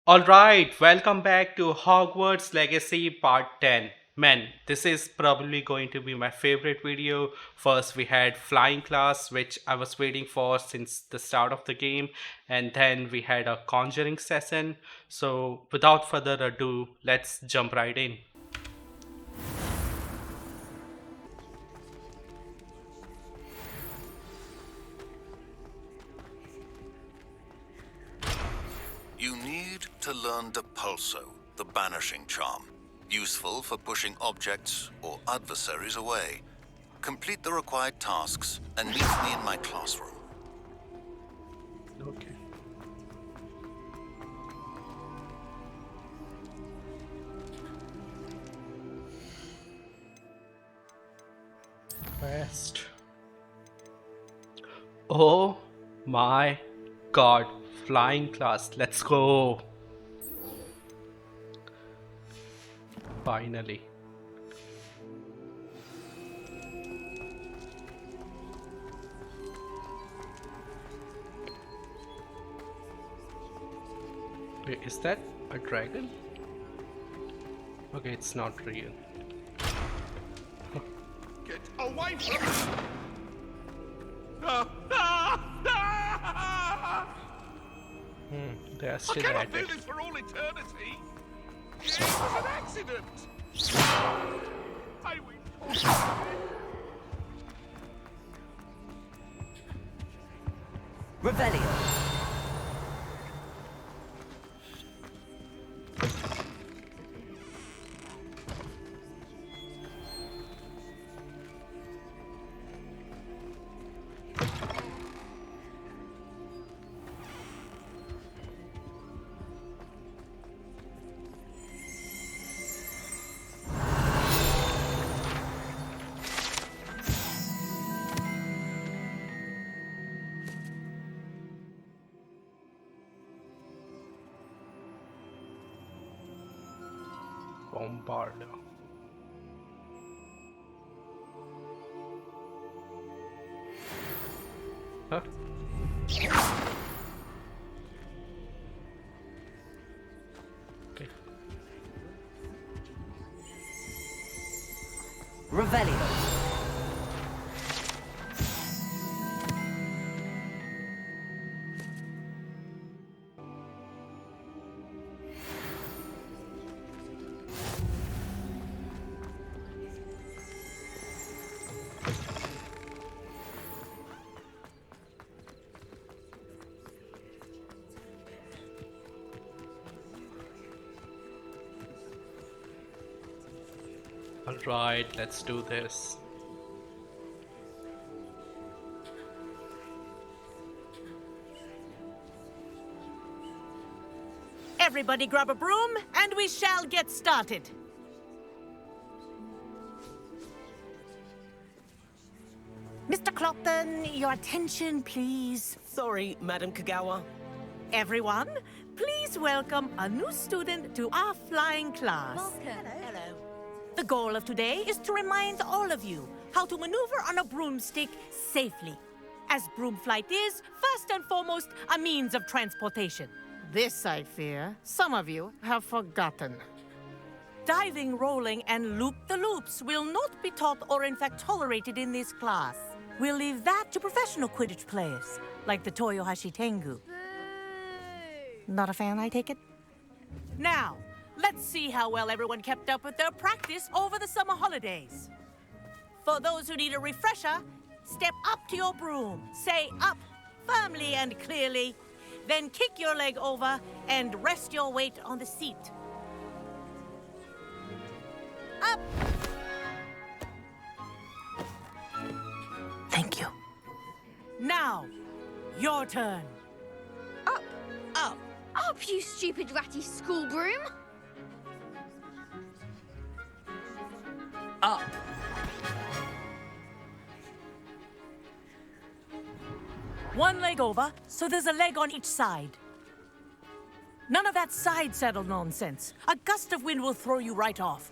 Alright, welcome back to Hogwarts Legacy Part 10. Man, this is probably going to be my favorite video. First, we had Flying Class, which I was waiting for since the start of the game, and then we had a Conjuring session. So, without further ado, let's jump right in. You need to learn Depulso, the banishing charm, useful for pushing objects or adversaries away. Complete the required tasks and meet me in my classroom. Okay. Quest. Oh my god, Flying Class, let's go. Finally. Wait, is that a dragon? Okay, it's not real. Get away from me! They are I still cannot at do it. this for all eternity! It was an accident! I will... Revelio. Bombardo. Huh? Okay. Revelio. Alright, let's do this. Everybody grab a broom, and we shall get started. Mr. Clopton, your attention, please. Sorry, Madam Kagawa. Everyone, please welcome a new student to our flying class. Hello. The goal of today is to remind all of you how to maneuver on a broomstick safely, as broom flight is, first and foremost, a means of transportation. This, I fear, some of you have forgotten. Diving, rolling, and loop-the-loops will not be taught or in fact tolerated in this class. We'll leave that to professional Quidditch players, like the Toyohashi Tengu. Not a fan, I take it? Now, let's see how well everyone kept up with their practice over the summer holidays. For those who need a refresher, step up to your broom, say up firmly and clearly, then kick your leg over and rest your weight on the seat. Up! Thank you. Now, your turn. Up, Up. up, you stupid ratty school broom! Up. One leg over, so there's a leg on each side. None of that side saddle nonsense. A gust of wind will throw you right off.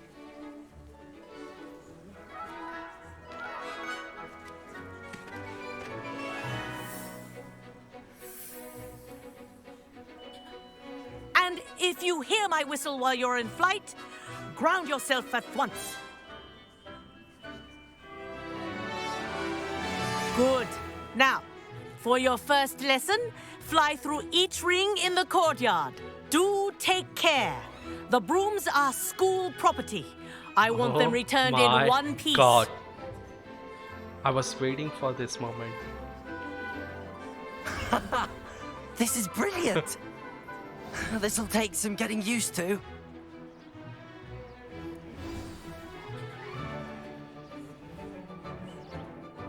And if you hear my whistle while you're in flight, ground yourself at once. Good. Now, for your first lesson, fly through each ring in the courtyard. Do take care. The brooms are school property. I want them returned in one piece. God. I was waiting for this moment. This is brilliant. This'll take some getting used to.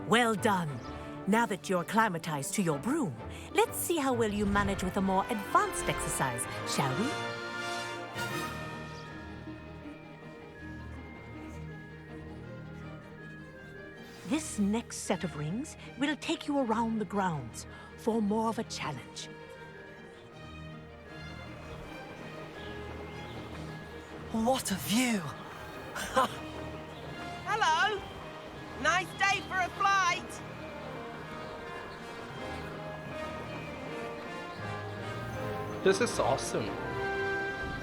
Well done. Now that you're acclimatized to your broom, let's see how well you manage with a more advanced exercise, shall we? This next set of rings will take you around the grounds for more of a challenge. What a view. Hello. Nice day for a flight. This is awesome.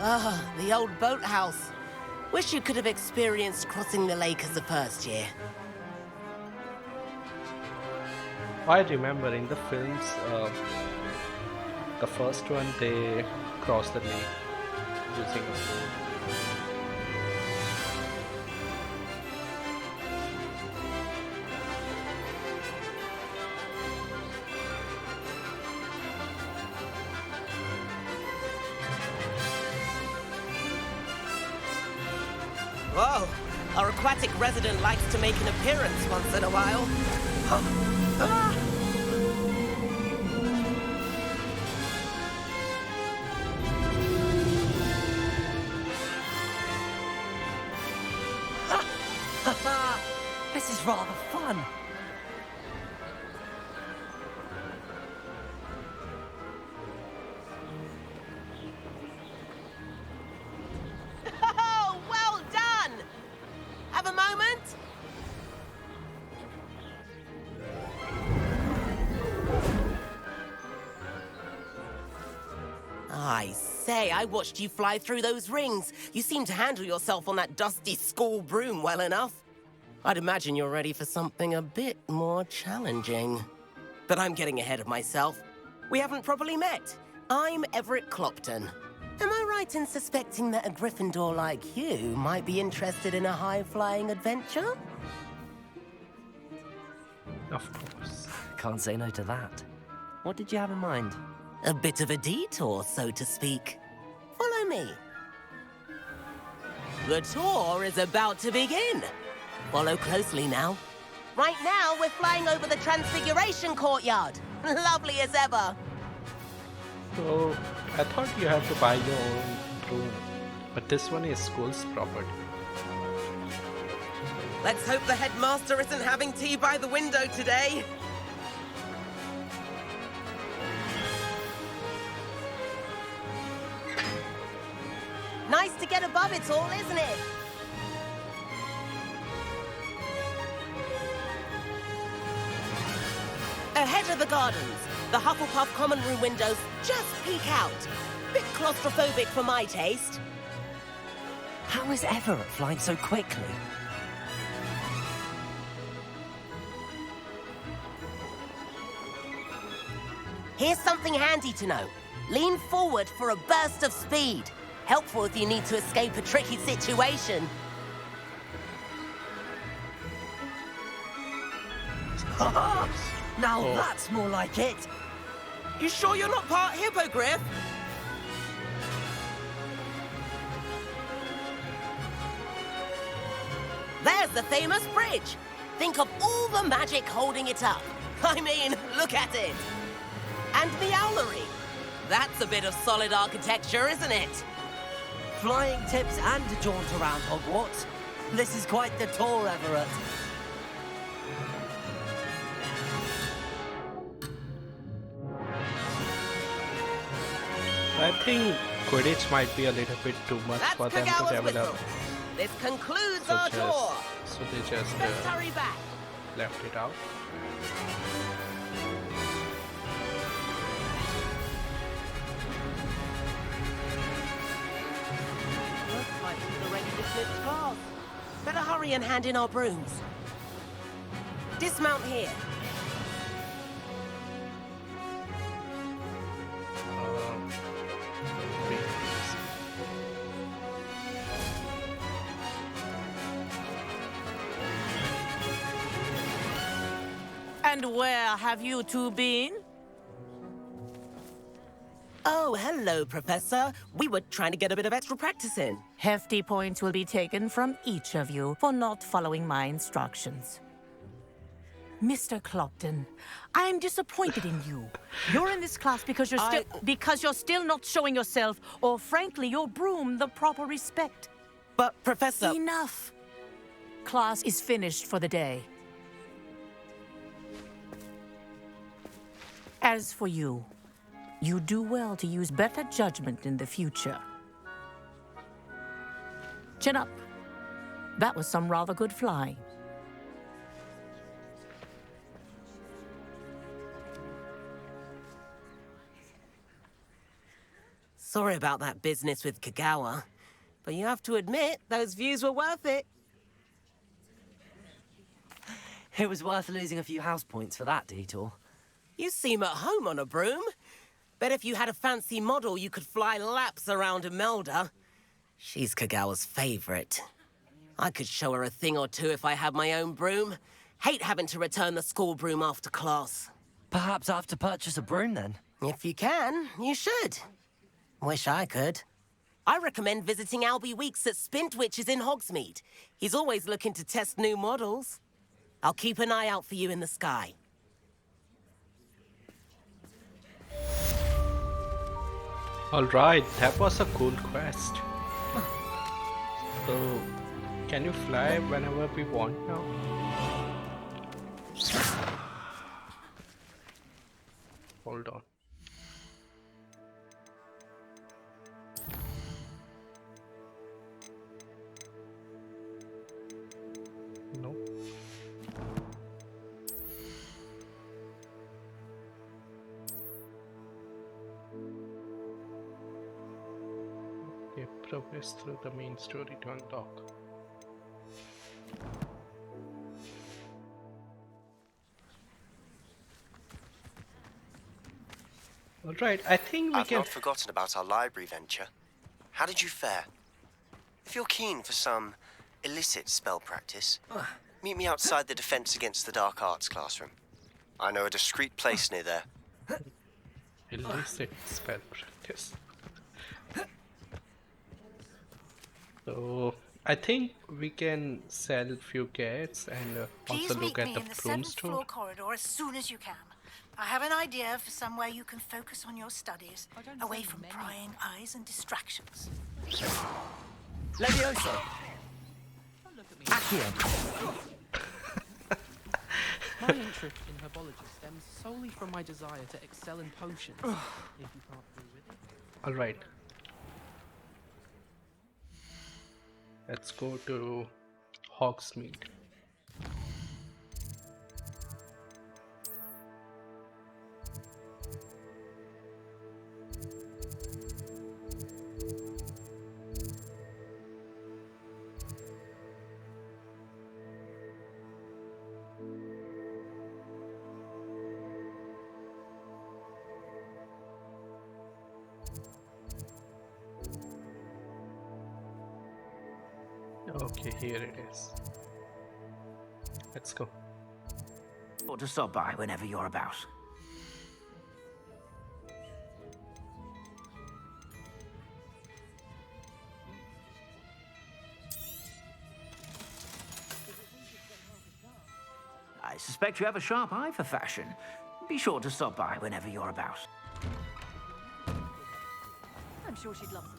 Ah, the old boathouse. Wish you could have experienced crossing the lake as the first year. I remember in the films, the first one they crossed the lake using Whoa, our aquatic resident likes to make an appearance once in a while. Ah! This is rather fun. Oh, well done! Have a moment? I say, I watched you fly through those rings. You seem to handle yourself on that dusty school broom well enough. I'd imagine you're ready for something a bit more challenging. But I'm getting ahead of myself. We haven't properly met. I'm Everett Clopton. Am I right in suspecting that a Gryffindor like you might be interested in a high-flying adventure? Of course. Can't say no to that. What did you have in mind? A bit of a detour, so to speak. Follow me. The tour is about to begin. Follow closely now. Right now, we're flying over the Transfiguration Courtyard. Lovely as ever. So I thought you have to buy your own broom, but this one is school's property. Let's hope the headmaster isn't having tea by the window today. Nice to get above it all, isn't it? Ahead of the gardens, the Hufflepuff common room windows just peek out. Bit claustrophobic for my taste. How is Everett flying so quickly? Here's something handy to know. Lean forward for a burst of speed. Helpful if you need to escape a tricky situation. Now Oh. that's more like it. You sure you're not part hippogriff? There's the famous bridge. Think of all the magic holding it up. I mean, look at it. And the owlery. That's a bit of solid architecture, isn't it? Flying tips and a jaunt around Hogwarts. This is quite the tour, Everett. I think Quidditch might be a little bit too much That's for them to Kagawa's develop. whistle. This concludes So our tour. they just Let's hurry back. left it out. better hurry and hand in our brooms. Dismount here. And where have you two been? Oh, hello, Professor. We were trying to get a bit of extra practice in. Hefty points will be taken from each of you for not following my instructions. Mr. Clopton, I am disappointed in you. You're in this class because you're still not showing yourself, or frankly, your broom the proper respect. But, Professor... Enough. Class is finished for the day. As for you, you do well to use better judgment in the future. Chin up. That was some rather good flying. Sorry about that business with Kagawa, but you have to admit, those views were worth it. It was worth losing a few house points for that detour. You seem at home on a broom. Bet if you had a fancy model, you could fly laps around Imelda. She's Kagawa's favorite. I could show her a thing or two if I had my own broom. Hate having to return the school broom after class. Perhaps I have to purchase a broom then. If you can, you should. Wish I could. I recommend visiting Albie Weeks at Spintwitches in Hogsmeade. He's always looking to test new models. I'll keep an eye out for you in the sky. Alright, that was a cool quest. So, can you fly whenever we want now? Hold on. No. Okay, progress through the main story to unlock. Alright, I think we I've can... not forgotten about our library venture. How did you fare? If you're keen for some illicit spell practice, meet me outside the Defense Against the Dark Arts classroom. I know a discreet place near there. Illicit spell practice. So, I think we can sell few cats and also look at the broom store. Floor corridor as soon as you can. I have an idea for somewhere you can focus on your studies, away from prying eyes and distractions. Levioso. Accio. My interest in herbology stems solely from my desire to excel in potions. If you can't agree with it. Alright. Let's go to Hogsmeade. Okay, here it is. Let's go. Or to stop by whenever you're about. I suspect you have a sharp eye for fashion. Be sure to stop by whenever you're about. I'm sure she'd love them.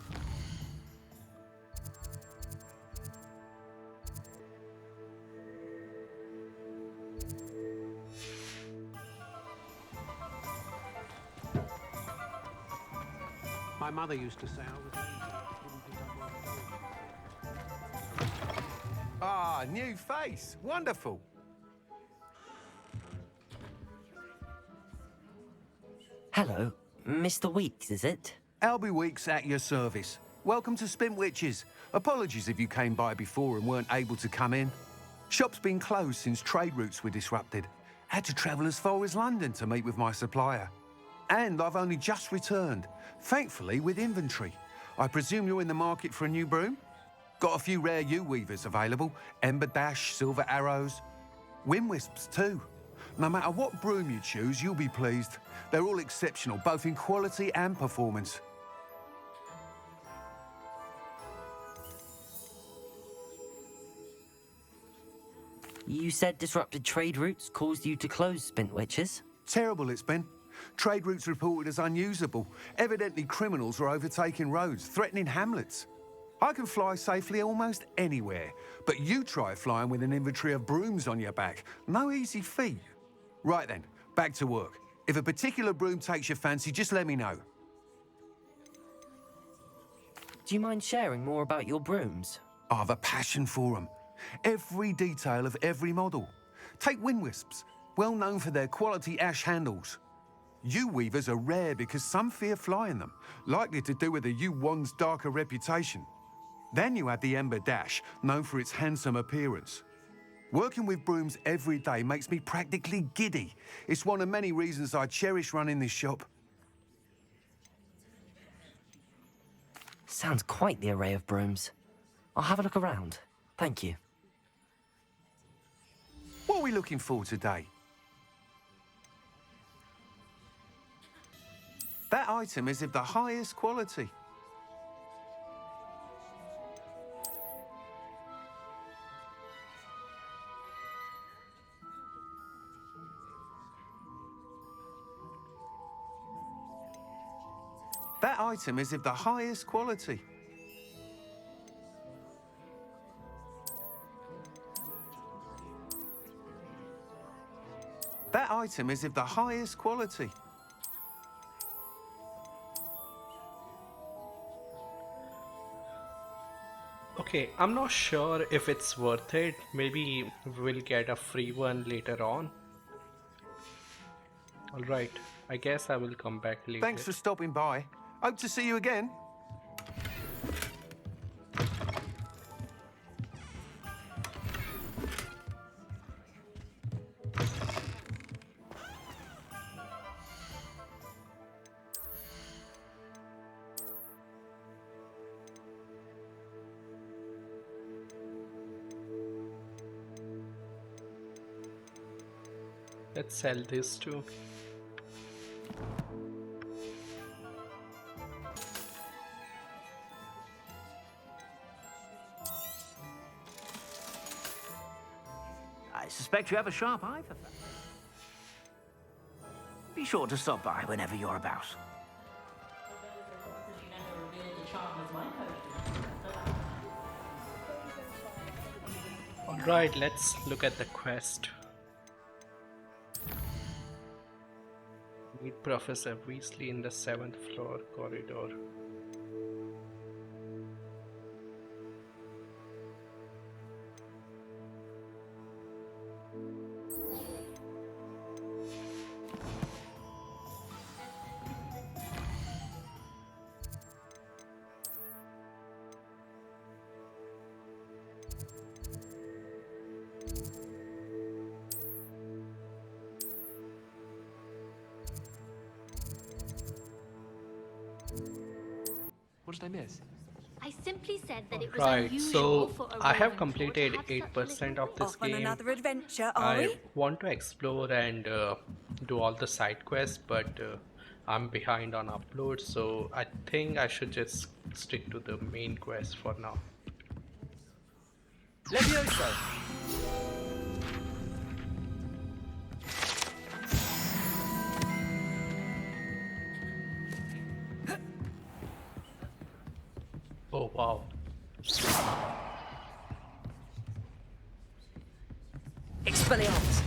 My mother used to say I was lazy. Didn't pick up my Ah, new face. Wonderful. Hello, Mr. Weeks, is it? Albie Weeks at your service. welcome to Spintwitches. Apologies if you came by before and weren't able to come in. Shop's been closed since trade routes were disrupted. Had to travel as far as London to meet with my supplier. And I've only just returned, thankfully with inventory. I presume you're in the market for a new broom? Got a few rare U-weavers available. Ember Dash, Silver Arrows. Wind Wisps too. No matter what broom you choose, you'll be pleased. They're all exceptional, both in quality and performance. You said disrupted trade routes caused you to close Spintwitches? Terrible it's been. Trade routes reported as unusable. Evidently criminals are overtaking roads, threatening hamlets. I can fly safely almost anywhere, but you try flying with an inventory of brooms on your back. No easy feat. Right then, back to work. If a particular broom takes your fancy, just let me know. Do you mind sharing more about your brooms? I have a passion for them. Every detail of every model. Take Wind Wisps, well known for their quality ash handles. U-weavers are rare because some fear flying them, likely to do with the U-wand's darker reputation. Then you have the Ember Dash, known for its handsome appearance. Working with brooms every day makes me practically giddy. It's one of many reasons I cherish running this shop. Sounds quite the array of brooms. I'll have a look around. Thank you. What are we looking for today? That item is of the highest quality. That item is of the highest quality. That item is of the highest quality. Okay, I'm not sure if it's worth it. Maybe we'll get a free one later on. Alright, I guess I will come back later. Thanks for stopping by. Hope to see you again. Let's sell this too. I suspect you have a sharp eye for that. Be sure to stop by whenever you're about. Alright, let's look at the quest. Meet Professor Weasley in the 7th floor corridor. What did I miss? I simply said that it was Right, unusual so for a I have Ravenclaw completed to have such 8% of this Off on game. another adventure, are I we? want to explore and do all the side quests, but I'm behind on uploads, so I think I should just stick to the main quest for now. Levioso! Oh wow. Expelliarmus!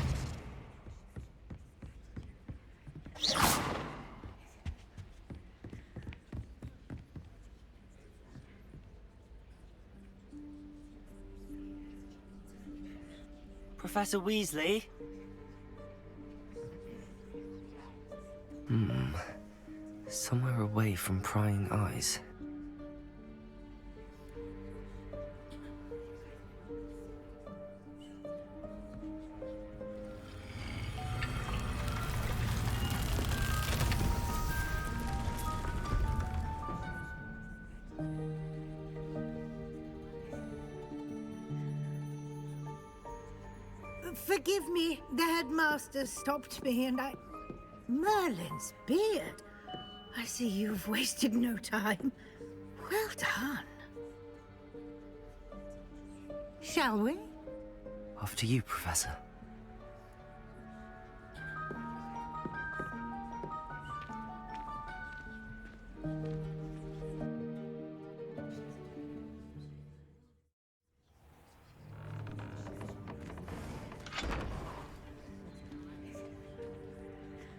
Professor Weasley? Somewhere away from prying eyes. Forgive me, the headmaster stopped me and I... Merlin's beard. I see you've wasted no time. Well done. Shall we? After you, Professor.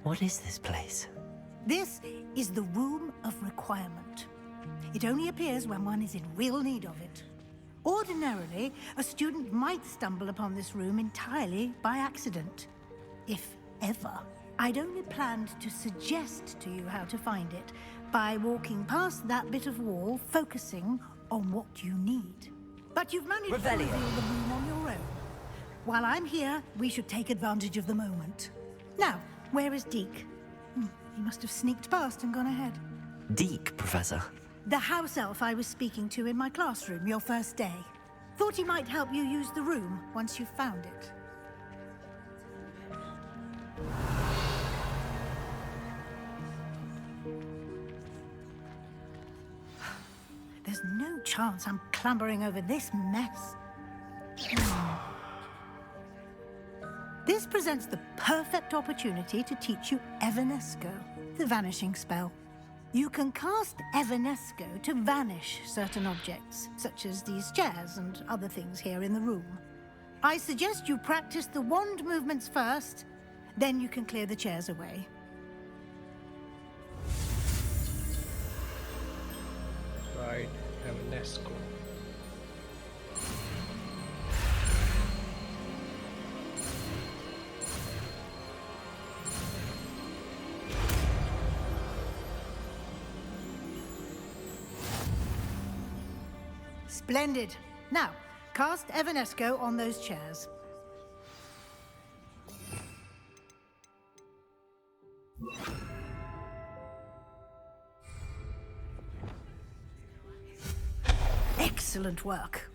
What is this place? This is the Room of Requirement. It only appears when one is in real need of it. Ordinarily, a student might stumble upon this room entirely by accident. If ever. I'd only planned to suggest to you how to find it by walking past that bit of wall, focusing on what you need. But you've managed to reveal the room on your own. While I'm here, we should take advantage of the moment. Now, where is Deke? He must have sneaked past and gone ahead. Deke, Professor. The house elf I was speaking to in my classroom your first day. Thought he might help you use the room once you found it. There's no chance I'm clambering over this mess. This presents the perfect opportunity to teach you Evanesco, the vanishing spell. You can cast Evanesco to vanish certain objects, such as these chairs and other things here in the room. I suggest you practice the wand movements first, then you can clear the chairs away. Right, Evanesco. Splendid. Now, cast Evanesco on those chairs. Excellent work.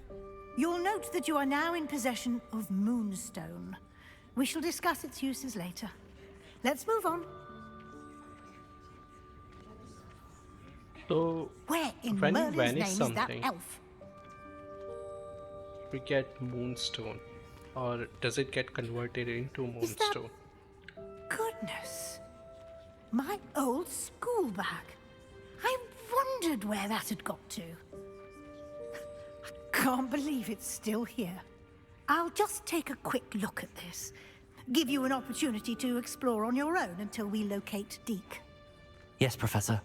You'll note that you are now in possession of Moonstone. We shall discuss its uses later. Let's move on. So, Where in when you Merlin's vanish name is that something, elf? we get Moonstone. Or does it get converted into Is that- Moonstone? Goodness. My old school bag. I wondered where that had got to. I can't believe it's still here. I'll just take a quick look at this. Give you an opportunity to explore on your own until we locate Deke. Yes, Professor.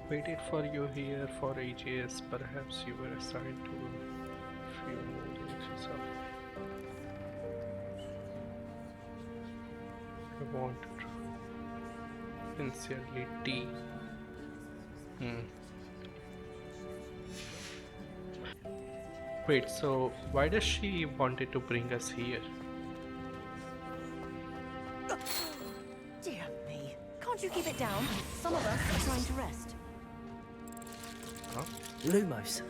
Waited for you here for ages. Perhaps you were assigned to a few more days of. I want to sincerely T. Wait, so why does she wanted to bring us here? Dear me. Can't you keep it down? Some of us are trying to rest. Huh? Lumos.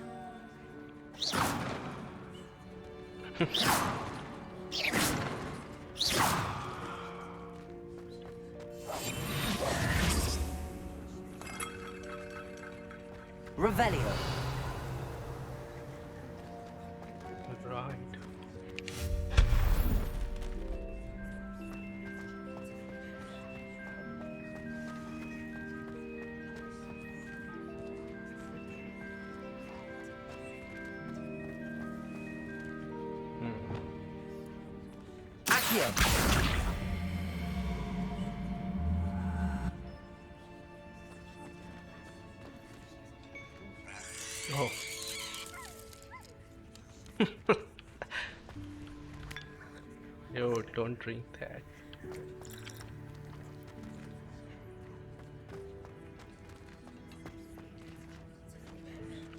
Revelio. Right. Accio. Oh. Yo, don't drink that.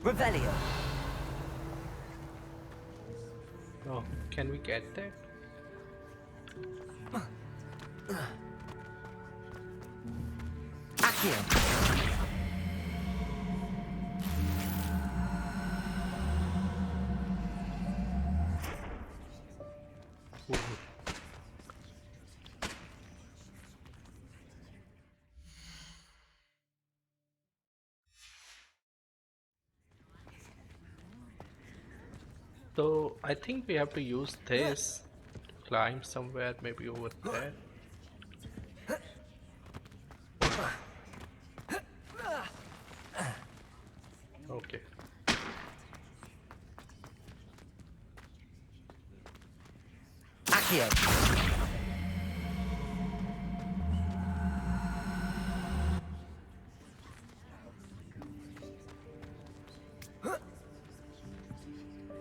Revelio. Oh, can we get that? Accio. So I think we have to use this to climb somewhere, maybe over there. Okay. Accio.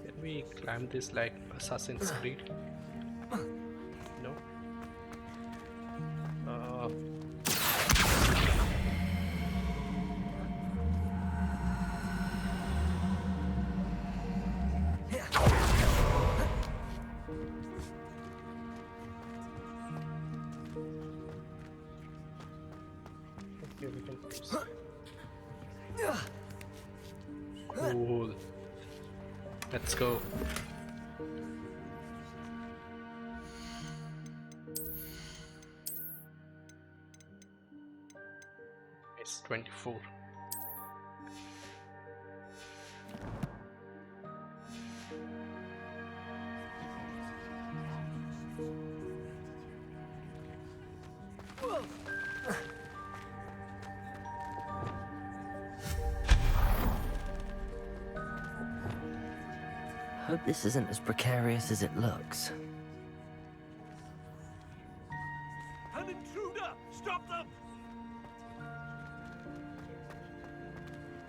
Can we climb this like Assassin's Creed? No. Okay, we can proceed. Cool. Let's go. It's 24. Hope this isn't as precarious as it looks. An intruder! Stop them!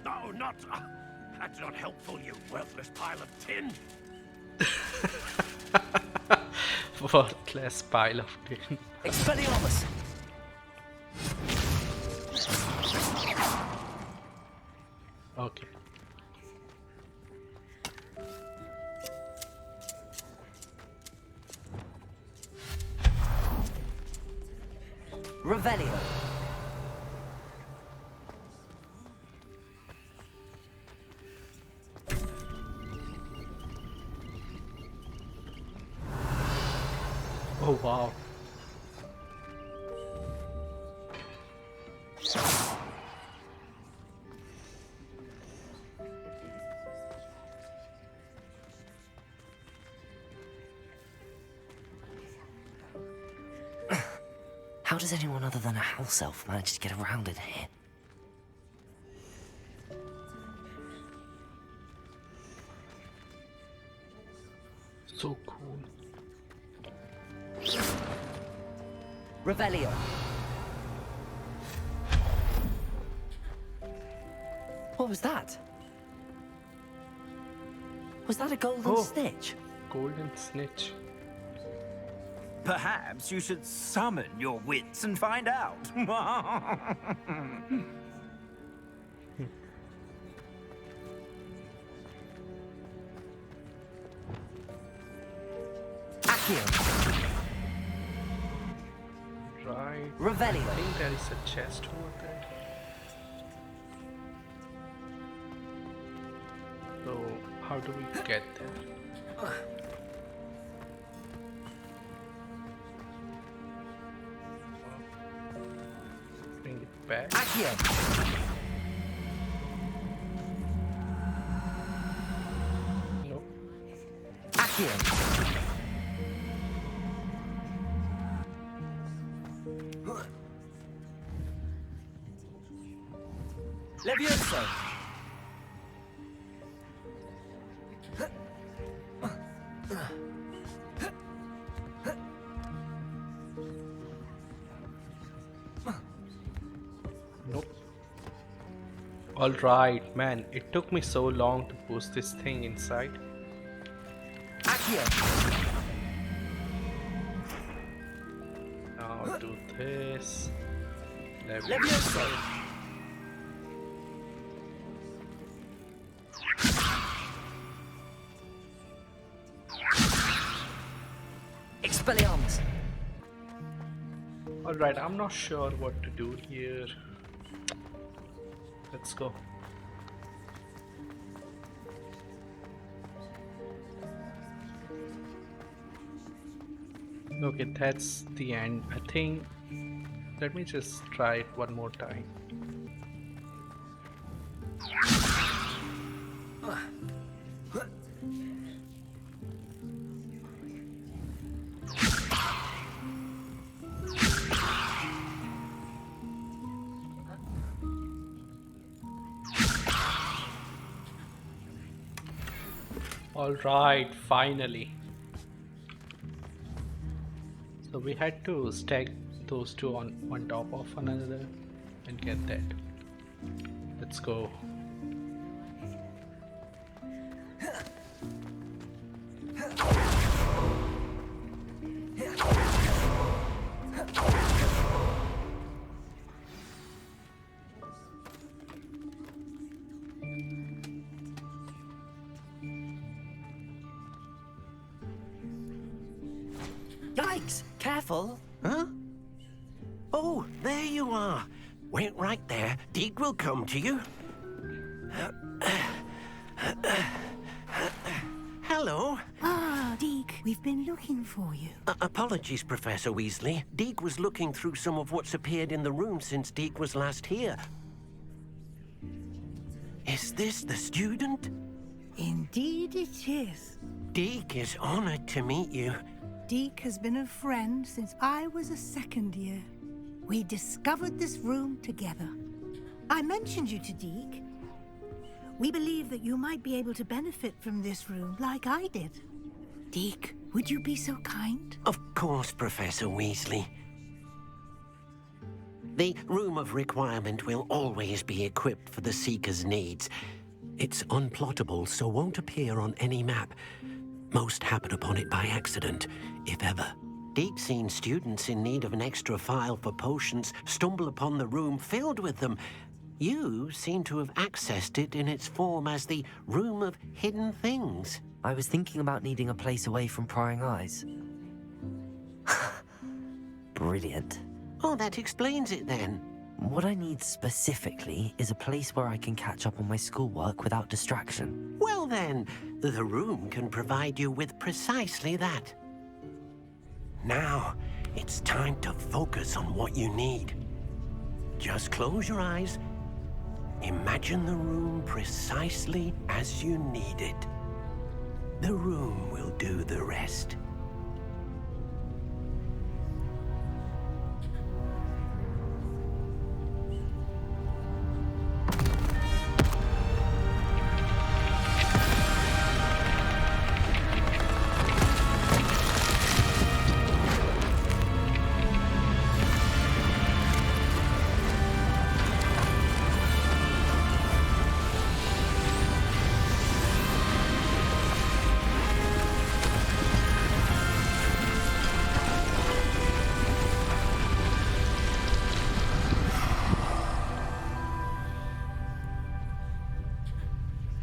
No, not... that's not helpful, you worthless pile of tin! Worthless pile of tin. Expelliarmus! Okay. Revelio. Oh wow. How does anyone other than a house elf manage to get around in here? So cool. Revelio. What was that? Was that a golden snitch? Golden snitch. Perhaps you should summon your wits and find out. Accio. Right. Revelio. I think there is a chest over there. So how do we get there? Bring it back. Accio. No. Accio. Levioso. Nope. Alright, man, it took me so long to push this thing inside. Accio. Now do this. Levioso. Expelliarmus. Alright, I'm not sure what to do here. Let's go. Okay, that's the end. I think let me just try it one more time. Alright, finally. So we had to stack those two on one top of another and get that. Let's go. Yikes! Careful! Huh? Oh, there you are. Wait right there. Deke will come to you. Hello. Ah, Deke, we've been looking for you. Apologies, Professor Weasley. Deke was looking through some of what's appeared in the room since Deke was last here. Is this the student? Indeed it is. Deke is honored to meet you. Deke has been a friend since I was a second year. We discovered this room together. I mentioned you to Deke. We believe that you might be able to benefit from this room like I did. Deke, would you be so kind? Of course, Professor Weasley. The Room of Requirement will always be equipped for the Seeker's needs. It's unplottable, so won't appear on any map. Most happen upon it by accident, if ever. Deke's seen students in need of an extra file for potions stumble upon the room filled with them. You seem to have accessed it in its form as the Room of Hidden Things. I was thinking about needing a place away from prying eyes. Brilliant. Oh, that explains it then. What I need specifically is a place where I can catch up on my schoolwork without distraction. Well then, the room can provide you with precisely that. Now, it's time to focus on what you need. Just close your eyes. Imagine the room precisely as you need it. The room will do the rest.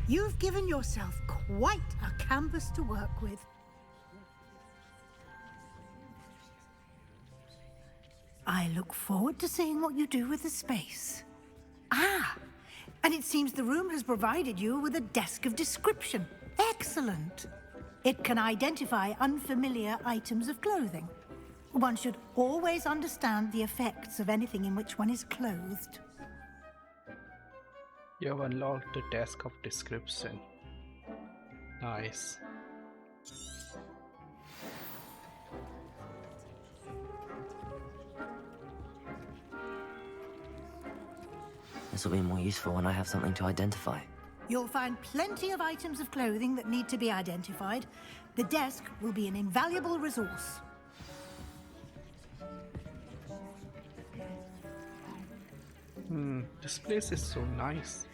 You've given yourself quite a canvas to work with. I look forward to seeing what you do with the space. Ah, and it seems the room has provided you with a desk of description. Excellent. It can identify unfamiliar items of clothing. One should always understand the effects of anything in which one is clothed. You have unlocked the desk of description. Nice. This will be more useful when I have something to identify. You'll find plenty of items of clothing that need to be identified. The desk will be an invaluable resource. This place is so nice.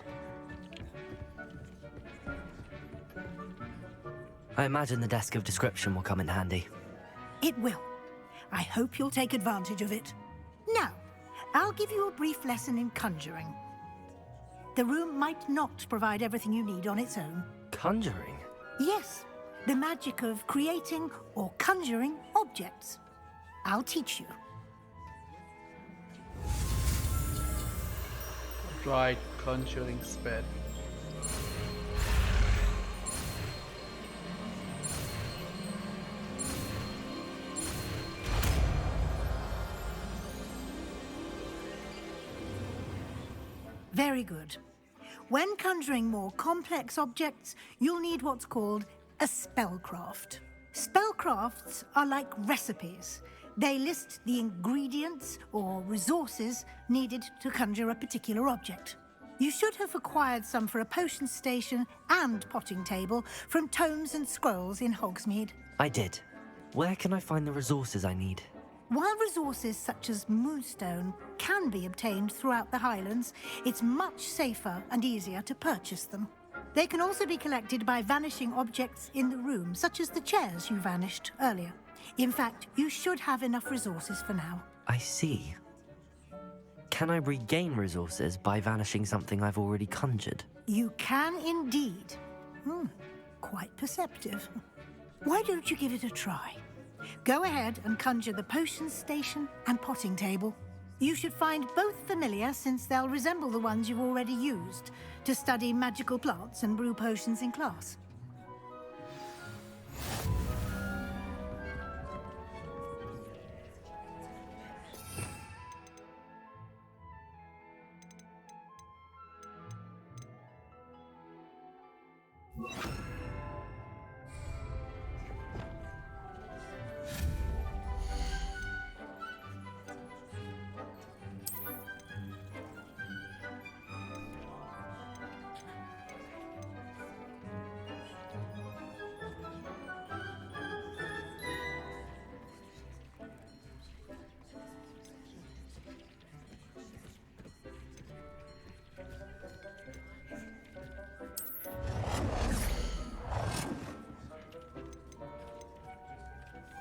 I imagine the desk of description will come in handy. It will. I hope you'll take advantage of it. Now, I'll give you a brief lesson in conjuring. The room might not provide everything you need on its own. Conjuring? Yes, the magic of creating or conjuring objects. I'll teach you. Right, conjuring spell. Very good. When conjuring more complex objects, you'll need what's called a spellcraft. Spellcrafts are like recipes. They list the ingredients or resources needed to conjure a particular object. You should have acquired some for a potion station and potting table from tomes and scrolls in Hogsmeade. I did. Where can I find the resources I need? While resources such as moonstone can be obtained throughout the Highlands, it's much safer and easier to purchase them. They can also be collected by vanishing objects in the room, such as the chairs you vanished earlier. In fact, you should have enough resources for now. I see. Can I regain resources by vanishing something I've already conjured? You can indeed. Quite perceptive. Why don't you give it a try? Go ahead and conjure the potion station and potting table. You should find both familiar, since they'll resemble the ones you've already used to study magical plants and brew potions in class.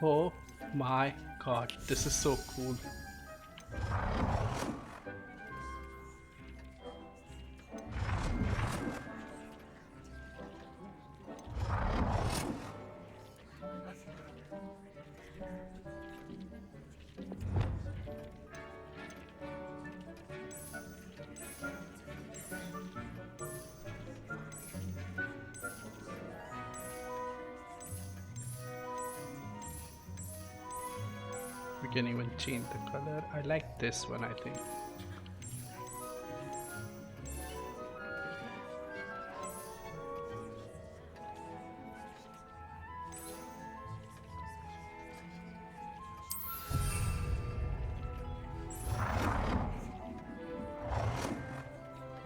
Oh my god, this is so cool. We can even change the color. I like this one, I think.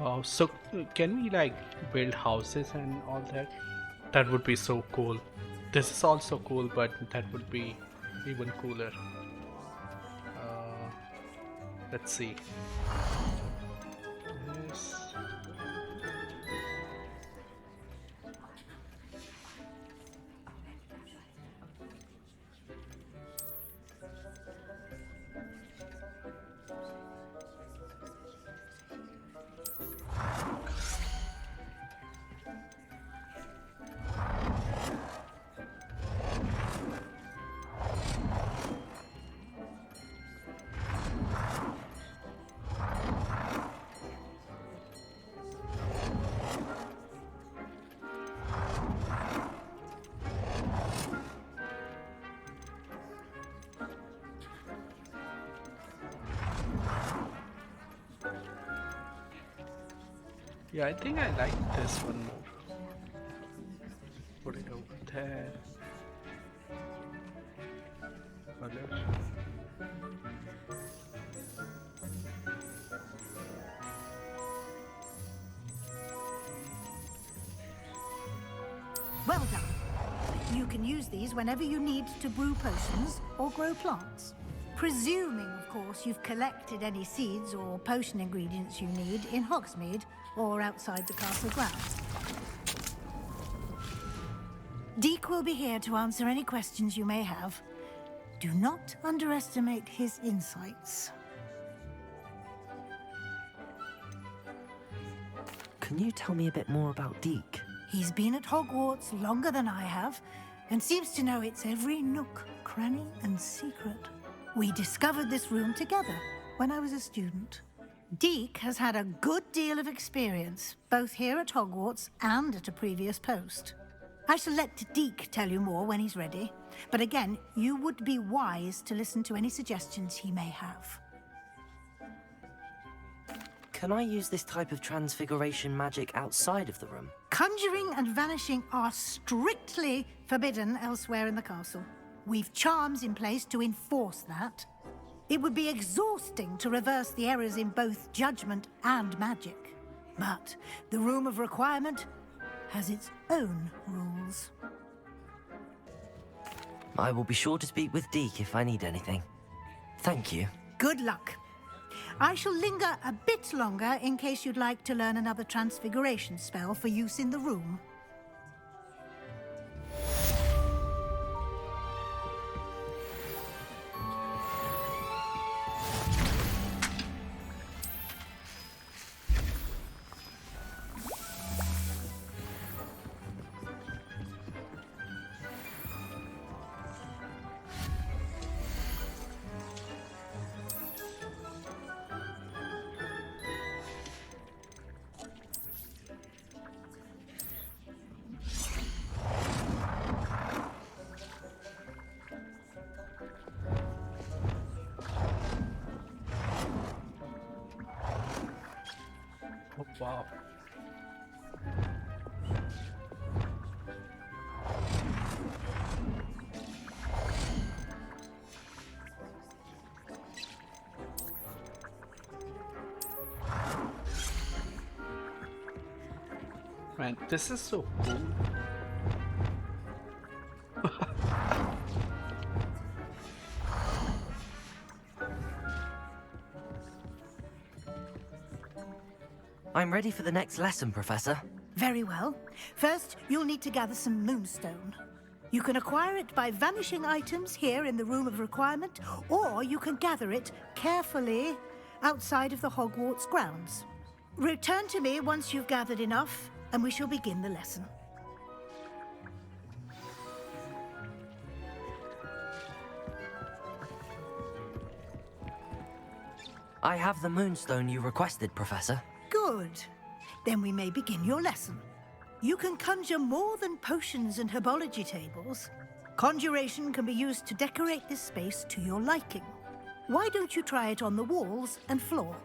Oh, so can we like build houses and all that? That would be so cool. This is also cool, but that would be even cooler. Let's see. Yes. Yeah, I think I like this one more. Put it over there. Color. Well done. You can use these whenever you need to brew potions or grow plants. Presuming, of course, you've collected any seeds or potion ingredients you need in Hogsmeade or outside the castle grounds. Deek will be here to answer any questions you may have. Do not underestimate his insights. Can you tell me a bit more about Deek? He's been at Hogwarts longer than I have, and seems to know its every nook, cranny, and secret. We discovered this room together when I was a student. Deek has had a good deal of experience, both here at Hogwarts and at a previous post. I shall let Deek tell you more when he's ready, but again, you would be wise to listen to any suggestions he may have. Can I use this type of transfiguration magic outside of the room? Conjuring and vanishing are strictly forbidden elsewhere in the castle. We've charms in place to enforce that. It would be exhausting to reverse the errors in both judgment and magic. But the Room of Requirement has its own rules. I will be sure to speak with Deke if I need anything. Thank you. Good luck. I shall linger a bit longer in case you'd like to learn another transfiguration spell for use in the room. Oh, wow. Man, this is so cool. I'm ready for the next lesson, Professor. Very well. First, you'll need to gather some moonstone. You can acquire it by vanishing items here in the Room of Requirement, or you can gather it carefully outside of the Hogwarts grounds. Return to me once you've gathered enough, and we shall begin the lesson. I have the moonstone you requested, Professor. Good. Then we may begin your lesson. You can conjure more than potions and herbology tables. Conjuration can be used to decorate this space to your liking. Why don't you try it on the walls and floor?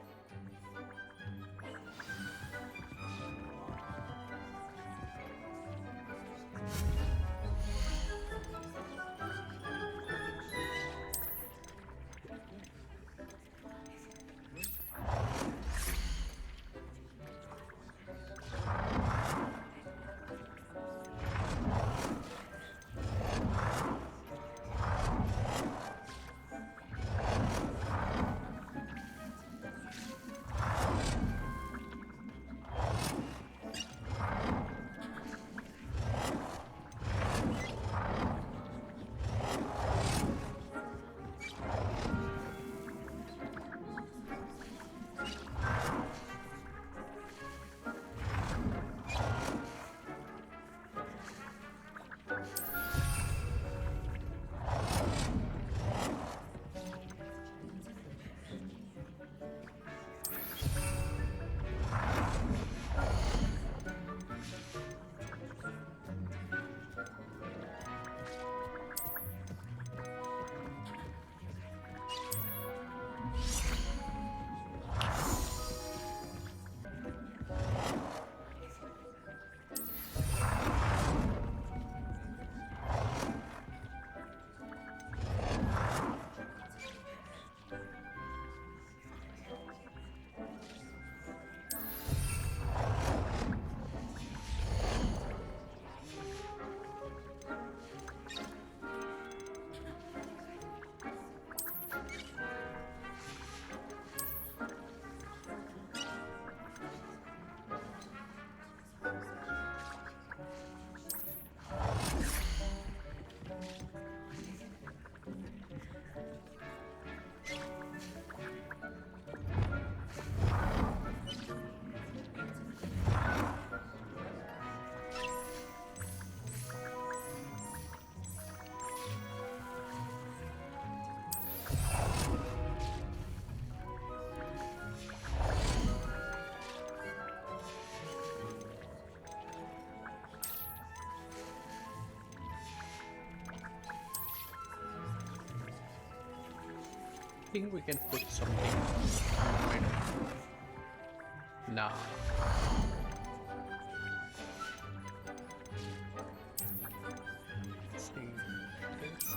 Think we can put something. Nah. Let's see this.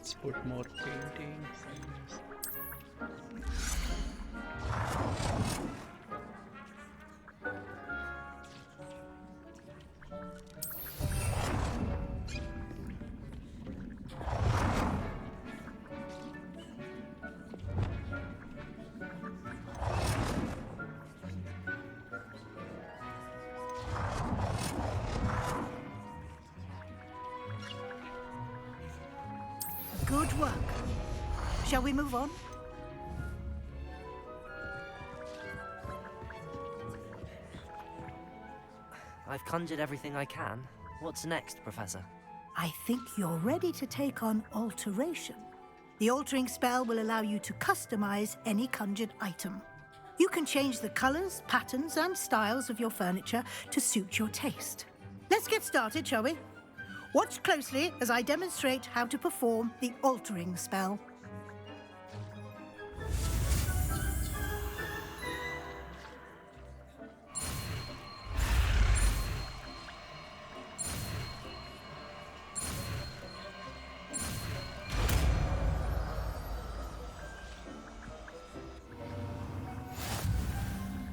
Let's put more paintings. Good work. Shall we move on? I've conjured everything I can. What's next, Professor? I think you're ready to take on alteration. The altering spell will allow you to customize any conjured item. You can change the colors, patterns, and styles of your furniture to suit your taste. Let's get started, shall we? Watch closely as I demonstrate how to perform the altering spell.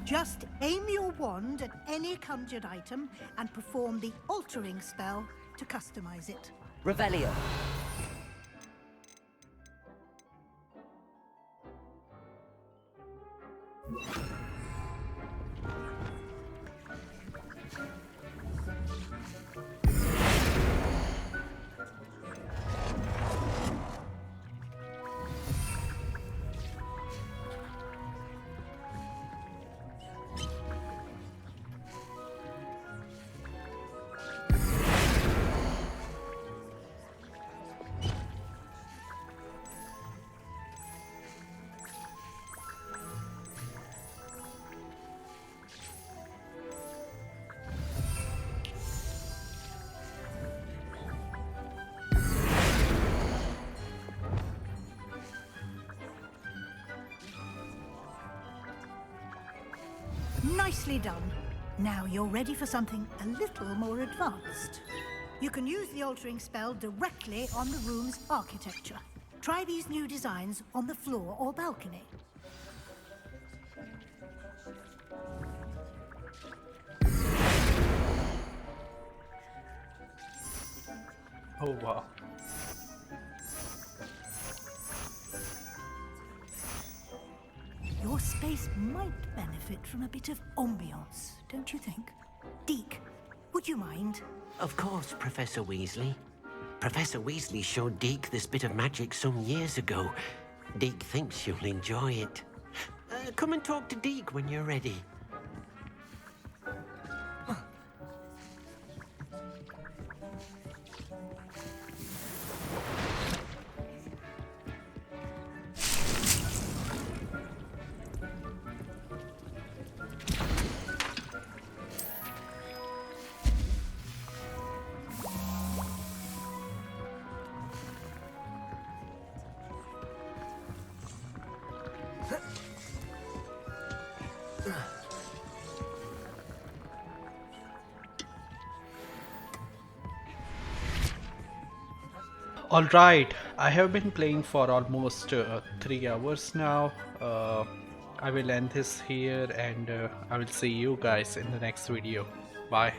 Just aim your wand at any conjured item and perform the altering spell to customize it. Revelio. Nicely done. Now you're ready for something a little more advanced. You can use the altering spell directly on the room's architecture. Try these new designs on the floor or balcony. Oh wow. Your space might benefit from a bit of ambiance, don't you think? Deke, would you mind? Of course, Professor Weasley. Professor Weasley showed Deke this bit of magic some years ago. Deke thinks you'll enjoy it. Come and talk to Deke when you're ready. Alright, I have been playing for almost 3 hours now. I will end this here and I will see you guys in the next video. Bye.